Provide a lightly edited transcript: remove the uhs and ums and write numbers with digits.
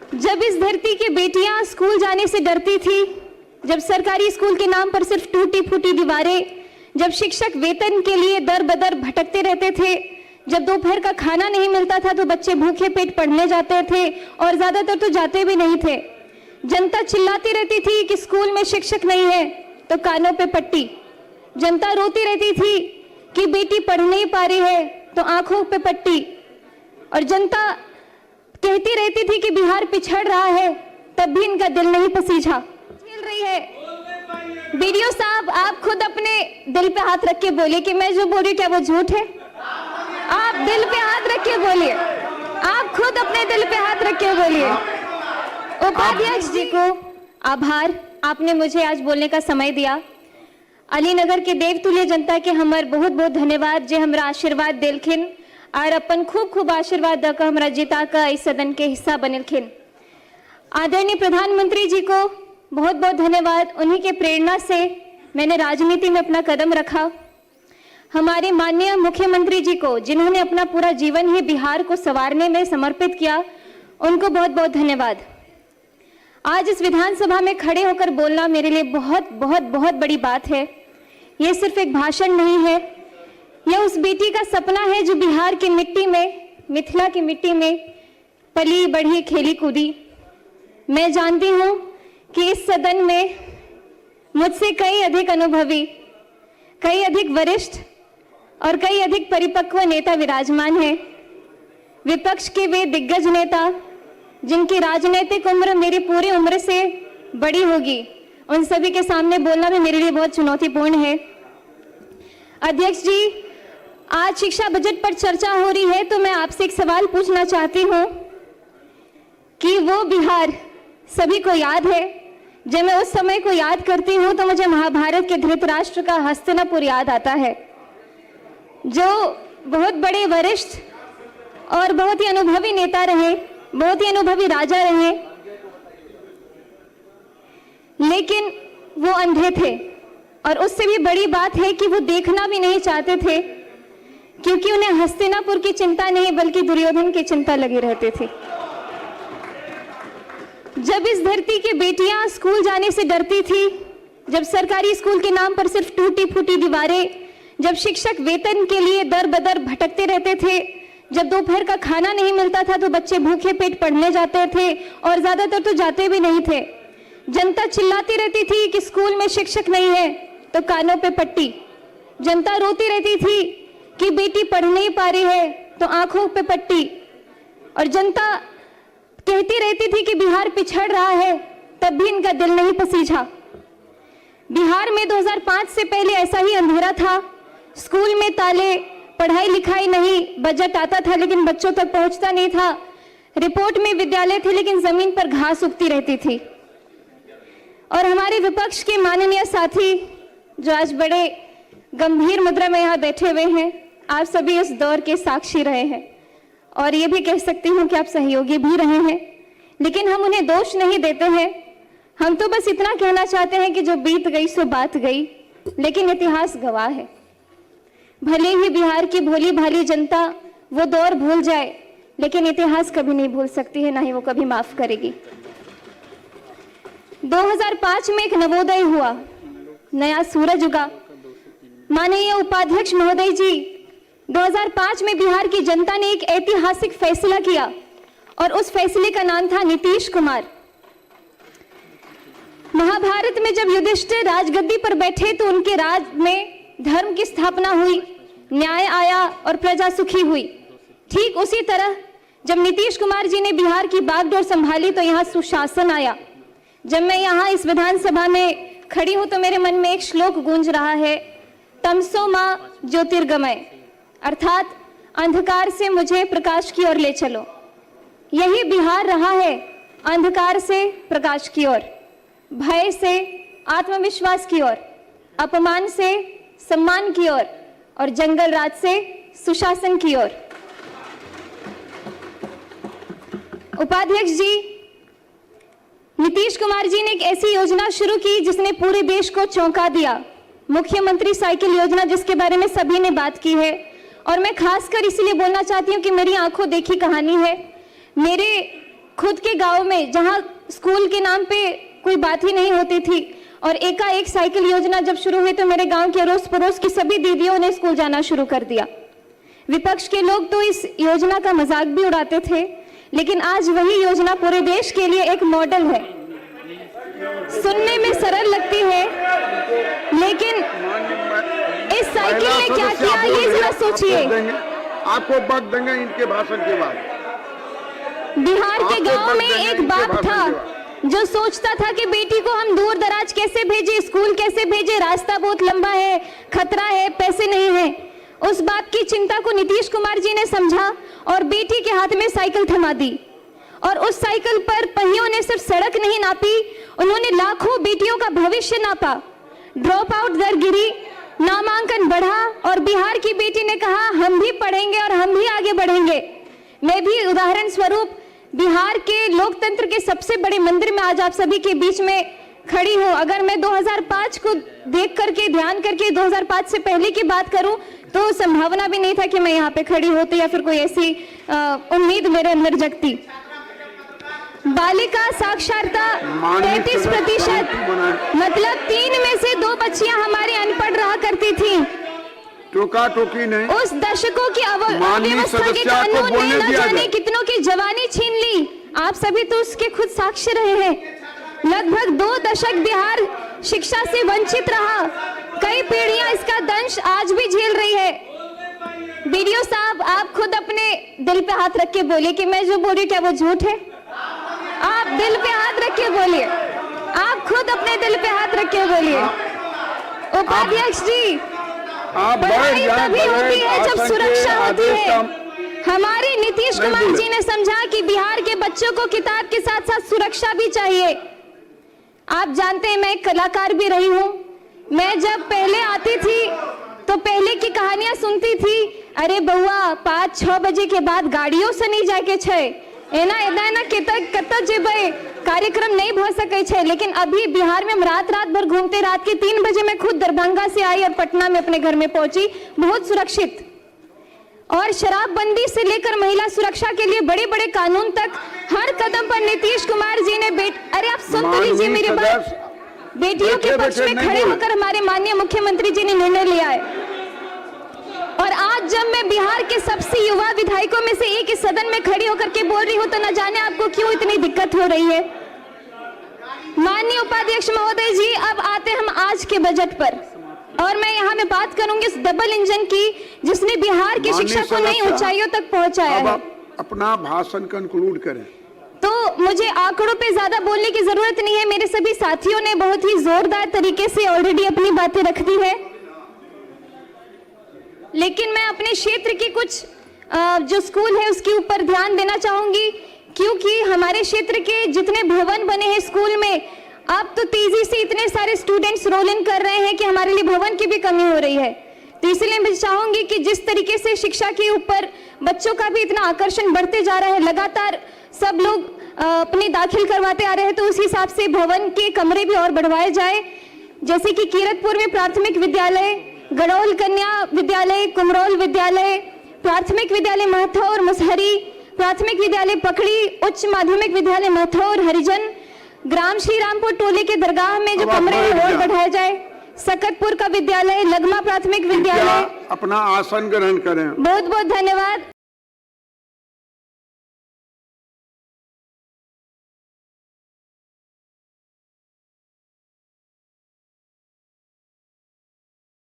जब इस धरती की बेटियां स्कूल जाने से डरती थी, जब सरकारी स्कूल के नाम पर सिर्फ टूटी फूटी दीवारें, जब शिक्षक वेतन के लिए दर बदर भटकते रहते थे, जब दोपहर का खाना नहीं मिलता था तो बच्चे भूखे पेट पढ़ने जाते थे और ज्यादातर तो जाते भी नहीं थे। जनता चिल्लाती रहती थी कि स्कूल में शिक्षक नहीं है तो कानों पे पट्टी। जनता रोती रहती थी कि बेटी पढ़ नहीं पा रही है तो आंखों पे पट्टी। और जनता कहती रहती थी कि बिहार पिछड़ रहा है, तब भी इनका दिल नहीं पसीजा। झेल रही है। बीडीओ साहब, आप खुद अपने दिल पे हाथ रख के बोलिए कि मैं जो बोल रही हूँ क्या वो झूठ है? आप दिल पे हाथ रख के बोलिए, आप खुद अपने दिल पे हाथ रख के बोलिए। उपाध्यक्ष जी को आभार, आपने मुझे आज बोलने का समय दिया। अलीनगर के देवतुल्य जनता के हमार बहुत बहुत धन्यवाद जे हमरा आशीर्वाद दिलखिन और अपन खूब खूब आशीर्वाद दक हमरा जीता का इस सदन के हिस्सा बनलखिन। आदरणीय प्रधानमंत्री जी को बहुत बहुत धन्यवाद, उन्हीं के प्रेरणा से मैंने राजनीति में अपना कदम रखा। हमारे माननीय मुख्यमंत्री जी को, जिन्होंने अपना पूरा जीवन ही बिहार को संवारने में समर्पित किया, उनको बहुत बहुत धन्यवाद। आज इस विधानसभा में खड़े होकर बोलना मेरे लिए बहुत बहुत बहुत बड़ी बात है। ये सिर्फ एक भाषण नहीं है, यह उस बेटी का सपना है जो बिहार की मिट्टी में, मिथिला की मिट्टी में पली बढ़ी खेली कूदी। मैं जानती हूँ कि इस सदन में मुझसे कई अधिक अनुभवी, कई अधिक वरिष्ठ और कई अधिक परिपक्व नेता विराजमान हैं। विपक्ष के वे दिग्गज नेता जिनकी राजनीतिक उम्र मेरी पूरी उम्र से बड़ी होगी, उन सभी के सामने बोलना भी मेरे लिए बहुत चुनौतीपूर्ण है। अध्यक्ष जी, आज शिक्षा बजट पर चर्चा हो रही है तो मैं आपसे एक सवाल पूछना चाहती हूँ कि वो बिहार सभी को याद है। जब मैं उस समय को याद करती हूँ तो मुझे महाभारत के धृतराष्ट्र का हस्तिनापुर याद आता है, जो बहुत बड़े वरिष्ठ और बहुत ही अनुभवी नेता रहे, बहुत ही अनुभवी राजा रहे, लेकिन वो अंधे थे। और उससे भी बड़ी बात है कि वो देखना भी नहीं चाहते थे, क्योंकि उन्हें हस्तिनापुर की चिंता नहीं बल्कि दुर्योधन की चिंता लगी रहती थी। जब इस धरती की बेटियां स्कूल जाने से डरती थी, जब सरकारी स्कूल के नाम पर सिर्फ टूटी फूटी दीवारें, जब शिक्षक वेतन के लिए दर बदर भटकते रहते थे, जब दोपहर का खाना नहीं मिलता था तो बच्चे भूखे पेट पढ़ने जाते थे और ज्यादातर तो जाते भी नहीं थे। जनता चिल्लाती रहती थी कि स्कूल में शिक्षक नहीं है तो कानों पे पट्टी। जनता रोती रहती थी कि बेटी पढ़ नहीं पा रही है तो आंखों पे पट्टी। और जनता कहती रहती थी कि बिहार पिछड़ रहा है, तब भी इनका दिल नहीं पसीजा। बिहार में 2005 से पहले ऐसा ही अंधेरा था। स्कूल में ताले, पढ़ाई लिखाई नहीं, बजट आता था लेकिन बच्चों तक पहुंचता नहीं था, रिपोर्ट में विद्यालय थे लेकिन जमीन पर घास उगती रहती थी। और हमारे विपक्ष के माननीय साथी जो आज बड़े गंभीर मुद्रा में यहाँ बैठे हुए हैं, आप सभी इस दौर के साक्षी रहे हैं और ये भी कह सकती हूँ कि आप सहयोगी भी रहे हैं, लेकिन हम उन्हें दोष नहीं देते हैं। हम तो बस इतना कहना चाहते हैं कि जो बीत गई सो बात गई, लेकिन इतिहास गवाह है। भले ही बिहार की भोली भाली जनता वो दौर भूल जाए, लेकिन इतिहास कभी नहीं भूल सकती है, ना ही वो कभी माफ करेगी। 2005 में एक नवोदय हुआ, नया सूरज उगा। माननीय उपाध्यक्ष महोदय जी, 2005 में बिहार की जनता ने एक ऐतिहासिक फैसला किया और उस फैसले का नाम था नीतीश कुमार। महाभारत में जब युधिष्ठिर राजगद्दी पर बैठे तो उनके राज में धर्म की स्थापना हुई, न्याय आया और प्रजा सुखी हुई। ठीक उसी तरह जब नीतीश कुमार जी ने बिहार की बागडोर संभाली तो यहाँ सुशासन आया। जब मैं यहाँ इस विधानसभा में खड़ी हूँ तो मेरे मन में एक श्लोक गूंज रहा है, तमसो मां ज्योतिर्गमय, अर्थात अंधकार से मुझे प्रकाश की ओर ले चलो। यही बिहार रहा है, अंधकार से प्रकाश की ओर, भय से आत्मविश्वास की ओर, अपमान से सम्मान की ओर और जंगल राज से सुशासन की ओर। उपाध्यक्ष जी, नीतीश कुमार जी ने एक ऐसी योजना शुरू की जिसने पूरे देश को चौंका दिया, मुख्यमंत्री साइकिल योजना, जिसके बारे में सभी ने बात की है। और मैं खासकर इसलिए बोलना चाहती हूँ कि मेरी आंखों देखी कहानी है। मेरे खुद के गांव में जहां स्कूल के नाम पे कोई बात ही नहीं होती थी, और एकाएक साइकिल योजना जब शुरू हुई तो मेरे गांव के अड़ोस पड़ोस की सभी दीदियों ने स्कूल जाना शुरू कर दिया। विपक्ष के लोग तो इस योजना का मजाक भी उड़ाते थे, लेकिन आज वही योजना पूरे देश के लिए एक मॉडल है। सुनने में सरल लगती है, लेकिन इस साइकिल ने क्या किया ये जरा सोचिए। आपको वक्त देंगे इनके भाषण के बाद। बिहार के गांव में एक बाप था जो सोचता था कि बेटी को हम दूर दराज कैसे भेजे, स्कूल कैसे भेजे, रास्ता बहुत लंबा है, खतरा है, पैसे नहीं है। उस बाप की चिंता को नीतीश कुमार जी ने समझा और बेटी के हाथ में साइकिल थमा दी, और उस साइकिल पर पहियों ने सिर्फ सड़क नहीं नापी, उन्होंने लाखों बेटियों का भविष्य नापा। ड्रॉप आउट दर गिरी, नामांकन बढ़ा, और बिहार की बेटी ने कहा हम भी पढ़ेंगे और हम भी आगे बढ़ेंगे। मैं भी उदाहरण स्वरूप बिहार के लोकतंत्र के सबसे बड़े मंदिर में आज आप सभी के बीच में खड़ी हूं। अगर मैं 2005 को देख करके, ध्यान करके 2005 से पहले की बात करूं तो संभावना भी नहीं था कि मैं यहाँ पे खड़ी होती या फिर कोई ऐसी उम्मीद मेरे अंदर जगती। बालिका साक्षरता 33%, मतलब 3 में से 2 बच्चियां हमारी अनपढ़ रहा करती थी। टोका टोकी नहीं, उस दशकों की अव्यवस्था के कानून ने न जाने कितनों की जवानी छीन ली। आप सभी तो उसके खुद साक्षी रहे हैं। लगभग 2 दशक बिहार शिक्षा से वंचित रहा, कई पीढ़ियां इसका दंश आज भी झेल रही है। बीडीओ साहब, आप खुद अपने दिल पे हाथ रख के बोलिए कि मैं जो बोल रही हूँ क्या वो झूठ है। आप दिल पे हाथ रख के बोलिए, आप खुद अपने दिल पे हाथ रख के बोलिए। उपाध्यक्ष जी, पढ़ाई तभी होती है जब सुरक्षा होती है। हमारे नीतीश कुमार जी ने समझा कि बिहार के बच्चों को किताब के साथ साथ सुरक्षा भी चाहिए। आप जानते हैं मैं एक कलाकार भी रही हूं। मैं जब पहले आती थी तो पहले की कहानियां सुनती थी, अरे बउआ 5-6 बजे के बाद गाड़ियों से नहीं जाके छे, एना एना कत जेबे, कार्यक्रम नहीं भ सके छे। लेकिन अभी बिहार में हम रात भर घूमते, रात के 3 बजे मैं खुद दरभंगा से आई और पटना में अपने घर में पहुंची, बहुत सुरक्षित। और शराबबंदी से लेकर महिला सुरक्षा के लिए बड़े बड़े कानून तक हर कदम पर नीतीश कुमार जी ने अरे आप सुन तो लीजिए मेरी बात। बेटियों के पक्ष में खड़े होकर हमारे माननीय मुख्यमंत्री जी ने निर्णय लिया है। और आज जब मैं बिहार के सबसे युवा विधायकों में से एक इस सदन में खड़ी होकर के बोल रही हूं तो न जाने आपको क्यों इतनी दिक्कत हो रही है। माननीय उपाध्यक्ष महोदय जी, अब आते हम आज के बजट पर, और मैं यहाँ में बात करूंगी इस डबल इंजन की जिसने बिहार की शिक्षा को नई ऊंचाइयों तक पहुंचाया है। अपना भाषण कंक्लूड करें। तो मुझे आंकड़ों पे ज्यादा बोलने की जरूरत नहीं है, मेरे सभी साथियों ने बहुत ही जोरदार तरीके से ऑलरेडी अपनी बातें रख दी है। लेकिन मैं अपने क्षेत्र के कुछ जो स्कूल है उसके ऊपर ध्यान देना चाहूंगी, क्योंकि हमारे क्षेत्र के जितने भवन बने हैं स्कूल में, अब तो तेजी से इतने सारे स्टूडेंट्स रोल इन कर रहे हैं कि हमारे लिए भवन की भी कमी हो रही है। तो इसलिए मैं चाहूंगी कि जिस तरीके से शिक्षा के ऊपर बच्चों का भी इतना आकर्षण बढ़ते जा रहा है, लगातार सब लोग अपने दाखिल करवाते आ रहे हैं, तो उस हिसाब से भवन के कमरे भी और बढ़वाए जाए। जैसे कि कीरतपुर में प्राथमिक विद्यालय, गड़ौल कन्या विद्यालय, कुमरौल विद्यालय, प्राथमिक विद्यालय महथौर मुसहरी, प्राथमिक विद्यालय पकड़ी, उच्च माध्यमिक विद्यालय महथौर हरिजन, ग्राम श्री रामपुर टोले के दरगाह में जो कमरे हैं और बढ़ाया जाए, सकतपुर का विद्यालय, लगमा प्राथमिक विद्यालय। अपना आसन ग्रहण करें। बहुत बहुत धन्यवाद।